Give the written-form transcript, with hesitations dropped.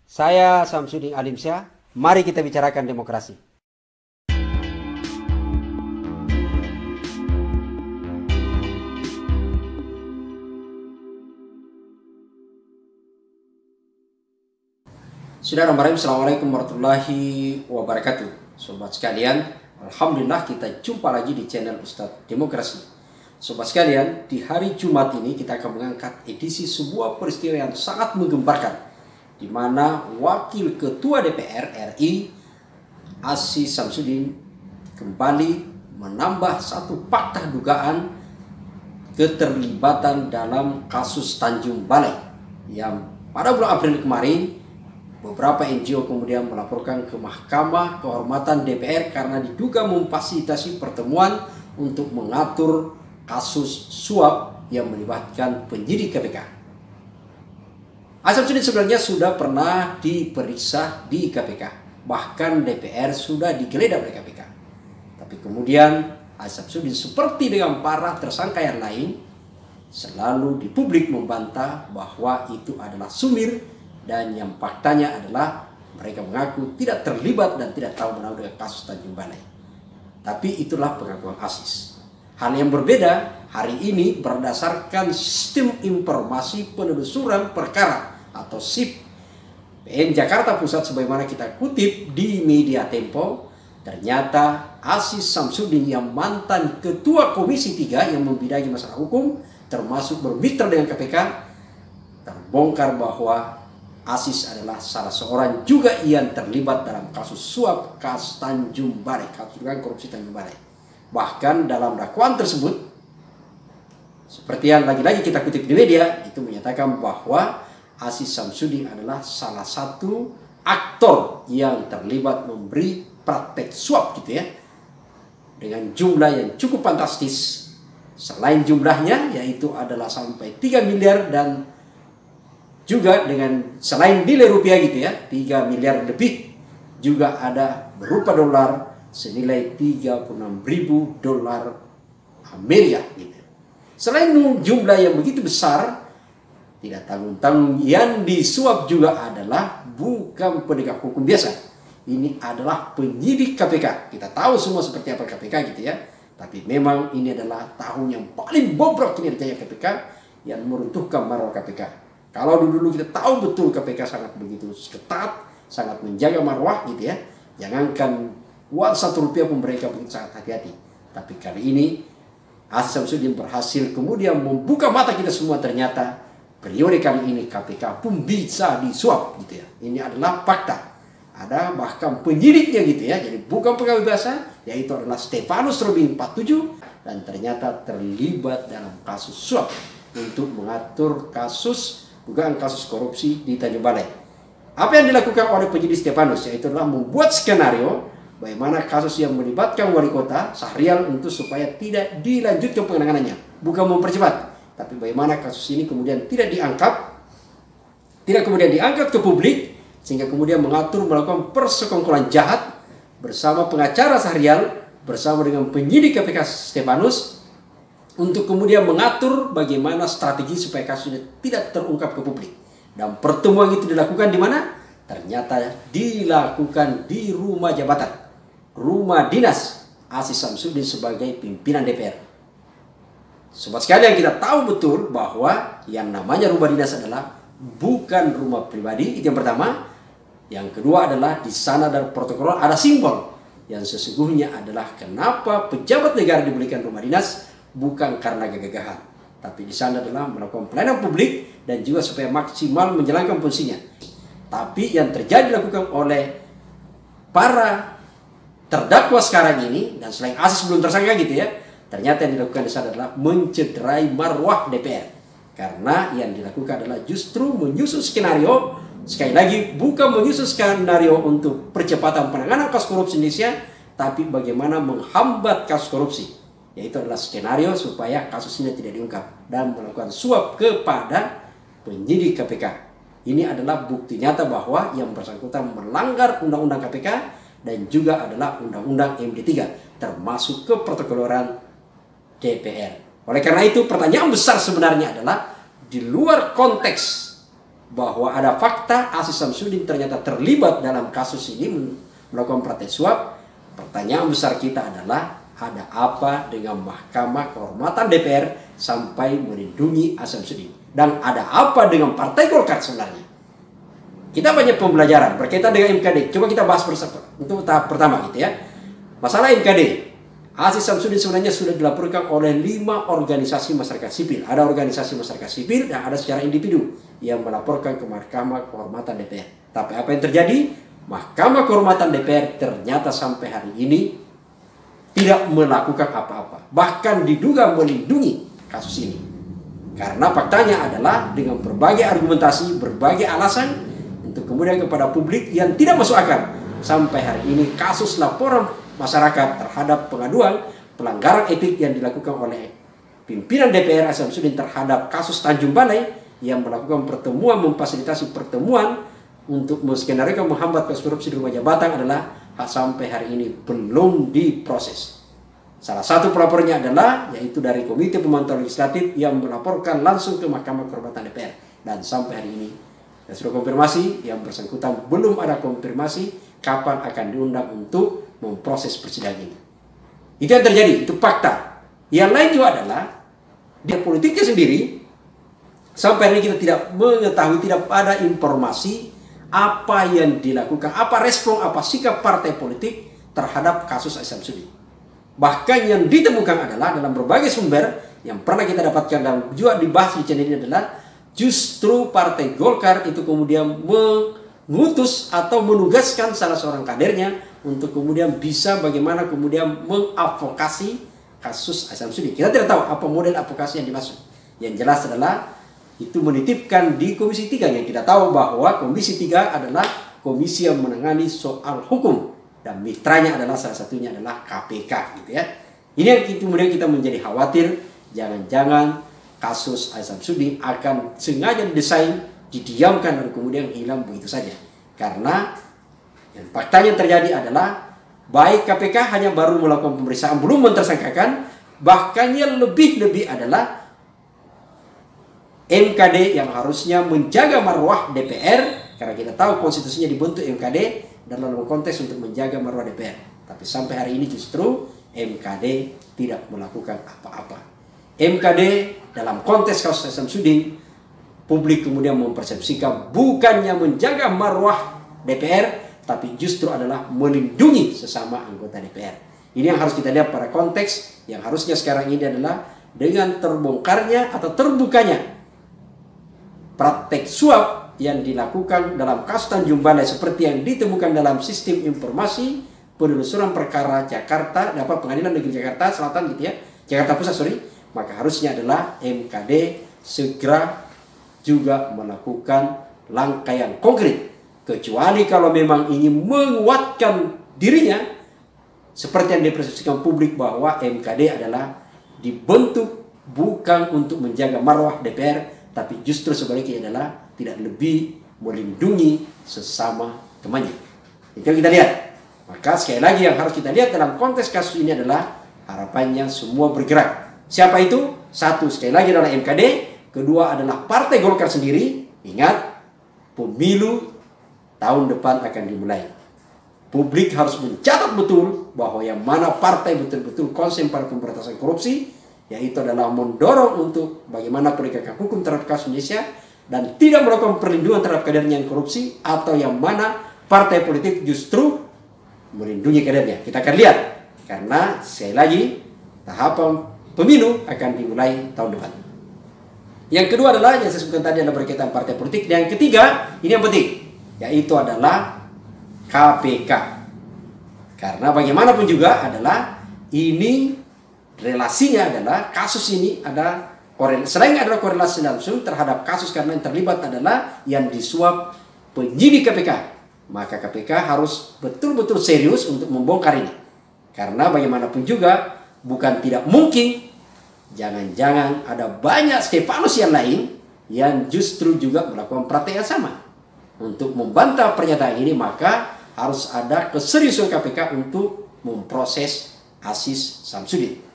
Saya Samsudin Alimsyah, mari kita bicarakan demokrasi. Assalamualaikum warahmatullahi wabarakatuh. Sobat sekalian, alhamdulillah kita jumpa lagi di channel Ustadz Demokrasi. Sobat sekalian, di hari Jumat ini kita akan mengangkat edisi sebuah peristiwa yang sangat menggemparkan, di mana Wakil Ketua DPR RI Aziz Samsudin kembali menambah satu fakta dugaan keterlibatan dalam kasus Tanjung Balai yang pada bulan April kemarin beberapa NGO kemudian melaporkan ke Mahkamah Kehormatan DPR karena diduga memfasilitasi pertemuan untuk mengatur kasus suap yang melibatkan penyidik KPK. Aziz Samsudin sebenarnya sudah pernah diperiksa di KPK, bahkan DPR sudah digeledah oleh KPK. Tapi kemudian Aziz Samsudin seperti dengan para tersangka yang lain selalu di publik membantah bahwa itu adalah sumir, dan yang faktanya adalah mereka mengaku tidak terlibat dan tidak tahu menau dengan kasus Tanjung Balai. Tapi itulah pengakuan Aziz. Hal yang berbeda hari ini berdasarkan Sistem Informasi Penelusuran Perkara atau SIP PN Jakarta Pusat, sebagaimana kita kutip di Media Tempo. Ternyata Aziz Samsudin yang mantan Ketua Komisi 3 yang membidangi masalah hukum termasuk bermitra dengan KPK, terbongkar bahwa Aziz adalah salah seorang juga yang terlibat dalam kasus suap kasus Tanjung Balai, kasus korupsi Tanjung Balai. Bahkan dalam dakwaan tersebut, seperti yang lagi-lagi kita kutip di media, itu menyatakan bahwa Aziz Samsudin adalah salah satu aktor yang terlibat memberi praktek suap gitu ya, dengan jumlah yang cukup fantastis. Selain jumlahnya yaitu adalah sampai 3 miliar dan juga dengan selain nilai rupiah gitu ya, 3 miliar lebih, juga ada berupa dolar senilai 36.000 dolar Amerika gitu. Selain jumlah yang begitu besar, tidak tanggung-tanggung yang disuap juga adalah bukan penegak hukum biasa. Ini adalah penyidik KPK. Kita tahu semua seperti apa KPK gitu ya. Tapi memang ini adalah tahun yang paling bobrok kinerja KPK yang meruntuhkan marwah KPK. Kalau dulu kita tahu betul KPK sangat begitu ketat, sangat menjaga marwah gitu ya. Jangankan uang 1 rupiah pun mereka begitu sangat hati-hati. Tapi kali ini Aziz Samsudin berhasil kemudian membuka mata kita semua, ternyata periode kali ini KPK pun bisa disuap gitu ya. Ini adalah fakta. Ada bahkan penyidiknya gitu ya. Jadi bukan pegawai biasa, yaitu adalah Stefanus Robin 47, dan ternyata terlibat dalam kasus suap untuk mengatur kasus dugaan kasus korupsi di Tanjung Balai. Apa yang dilakukan oleh penyidik Stefanus yaitu adalah membuat skenario bagaimana kasus yang melibatkan wali kota Syahrial untuk supaya tidak dilanjutkan penanganannya, bukan mempercepat, tapi bagaimana kasus ini kemudian tidak kemudian diangkat ke publik, sehingga kemudian mengatur melakukan persekongkolan jahat bersama pengacara Syahrial bersama dengan penyidik KPK Stefanus untuk kemudian mengatur bagaimana strategi supaya kasusnya tidak terungkap ke publik. Dan pertemuan itu dilakukan di mana? Ternyata dilakukan di rumah jabatan, rumah dinas Aziz Samsudin sebagai pimpinan DPR. Sobat sekalian, kita tahu betul bahwa yang namanya rumah dinas adalah bukan rumah pribadi, itu yang pertama. Yang kedua adalah di sana ada protokol, ada simbol yang sesungguhnya adalah kenapa pejabat negara diberikan rumah dinas. Bukan karena gagah-gagahan, tapi di sana adalah melakukan pelayanan publik dan juga supaya maksimal menjalankan fungsinya. Tapi yang terjadi dilakukan oleh para terdakwa sekarang ini, dan selain Aziz belum tersangka gitu ya, ternyata yang dilakukan di sana adalah mencederai marwah DPR. Karena yang dilakukan adalah justru menyusun skenario, sekali lagi bukan menyusun skenario untuk percepatan penanganan kasus korupsi Indonesia, tapi bagaimana menghambat kasus korupsi. Yaitu adalah skenario supaya kasus ini tidak diungkap dan melakukan suap kepada penyidik KPK. Ini adalah bukti nyata bahwa yang bersangkutan melanggar undang-undang KPK dan juga adalah undang-undang MD3 termasuk keprotokoloran DPR. Oleh karena itu pertanyaan besar sebenarnya adalah di luar konteks bahwa ada fakta Aziz Syamsuddin ternyata terlibat dalam kasus ini melakukan praktek suap, pertanyaan besar kita adalah ada apa dengan Mahkamah Kehormatan DPR sampai melindungi Aziz Syamsuddin? Dan ada apa dengan Partai Golkar sebenarnya? Kita banyak pembelajaran berkaitan dengan MKD. Coba kita bahas bersama untuk tahap pertama gitu ya. Masalah MKD. Aziz Syamsuddin sebenarnya sudah dilaporkan oleh 5 organisasi masyarakat sipil. Ada organisasi masyarakat sipil dan ada secara individu yang melaporkan ke Mahkamah Kehormatan DPR. Tapi apa yang terjadi? Mahkamah Kehormatan DPR ternyata sampai hari ini tidak melakukan apa-apa. Bahkan diduga melindungi kasus ini. Karena faktanya adalah dengan berbagai argumentasi, berbagai alasan untuk kemudian kepada publik yang tidak masuk akal. Sampai hari ini kasus laporan masyarakat terhadap pengaduan pelanggaran etik yang dilakukan oleh pimpinan DPR Aziz Syamsuddin terhadap kasus Tanjung Balai yang melakukan pertemuan, memfasilitasi pertemuan untuk menskenariokan menghambat kasus korupsi di rumah jabatan adalah sampai hari ini belum diproses. Salah satu pelapornya adalah yaitu dari Komite Pemantauan Legislatif yang melaporkan langsung ke Mahkamah Kehormatan DPR, dan sampai hari ini sudah konfirmasi yang bersangkutan belum ada konfirmasi kapan akan diundang untuk memproses persidangan ini. Itu yang terjadi, itu fakta. Yang lain juga adalah di politiknya sendiri sampai hari ini kita tidak mengetahui, tidak ada informasi apa yang dilakukan, apa respon, apa sikap partai politik terhadap kasus Aziz Syamsuddin. Bahkan yang ditemukan adalah dalam berbagai sumber yang pernah kita dapatkan dan juga dibahas di channel ini adalah justru Partai Golkar itu kemudian mengutus atau menugaskan salah seorang kadernya untuk kemudian bisa bagaimana kemudian mengadvokasi kasus Aziz Syamsuddin. Kita tidak tahu apa model advokasi yang dimaksud. Yang jelas adalah itu menitipkan di Komisi 3. Yang kita tahu bahwa Komisi 3 adalah komisi yang menangani soal hukum. Dan mitranya adalah salah satunya adalah KPK gitu ya. Ini yang kemudian kita menjadi khawatir. Jangan-jangan kasus Aziz Syamsuddin akan sengaja didesain, didiamkan dan kemudian hilang begitu saja. Karena yang faktanya terjadi adalah baik KPK hanya baru melakukan pemeriksaan, belum mentersangkakan, bahkan yang lebih-lebih adalah MKD yang harusnya menjaga marwah DPR, karena kita tahu konstitusinya dibentuk MKD dalam konteks untuk menjaga marwah DPR. Tapi sampai hari ini justru MKD tidak melakukan apa-apa. MKD dalam konteks kasus Aziz Syamsuddin, publik kemudian mempersepsikan bukannya menjaga marwah DPR, tapi justru adalah melindungi sesama anggota DPR. Ini yang harus kita lihat pada konteks yang harusnya sekarang ini adalah dengan terbongkarnya atau terbukanya praktek suap yang dilakukan dalam kasus Tanjung Balai seperti yang ditemukan dalam sistem informasi penelusuran perkara Jakarta, dapat Pengadilan Negeri Jakarta Selatan gitu ya, Jakarta Pusat sorry, maka harusnya adalah MKD segera juga melakukan langkah yang konkret. Kecuali kalau memang ingin menguatkan dirinya seperti yang dipersepsikan publik bahwa MKD adalah dibentuk bukan untuk menjaga marwah DPR, tapi justru sebaliknya adalah tidak lebih melindungi sesama temannya. Itu yang kita lihat. Maka sekali lagi yang harus kita lihat dalam konteks kasus ini adalah harapannya semua bergerak. Siapa itu? Satu, sekali lagi adalah MKD. Kedua adalah Partai Golkar sendiri. Ingat, pemilu tahun depan akan dimulai. Publik harus mencatat betul bahwa yang mana partai betul-betul konsen pada pemberantasan korupsi, yaitu adalah mendorong untuk bagaimana penegakan hukum terhadap kasus Indonesia dan tidak melakukan perlindungan terhadap kadernya yang korupsi, atau yang mana partai politik justru melindungi kadernya. Kita akan lihat, karena sekali lagi tahapan pemilu akan dimulai tahun depan. Yang kedua adalah yang saya sebutkan tadi adalah berkaitan partai politik. Dan yang ketiga, ini yang penting, yaitu adalah KPK. Karena bagaimanapun juga adalah ini relasinya adalah kasus ini ada selain adalah korelasi langsung terhadap kasus karena yang terlibat adalah yang disuap penyidik KPK. Maka KPK harus betul-betul serius untuk membongkar ini. Karena bagaimanapun juga bukan tidak mungkin jangan-jangan ada banyak Stefanus yang lain yang justru juga melakukan praktek yang sama. Untuk membantah pernyataan ini, maka harus ada keseriusan KPK untuk memproses Aziz Syamsuddin.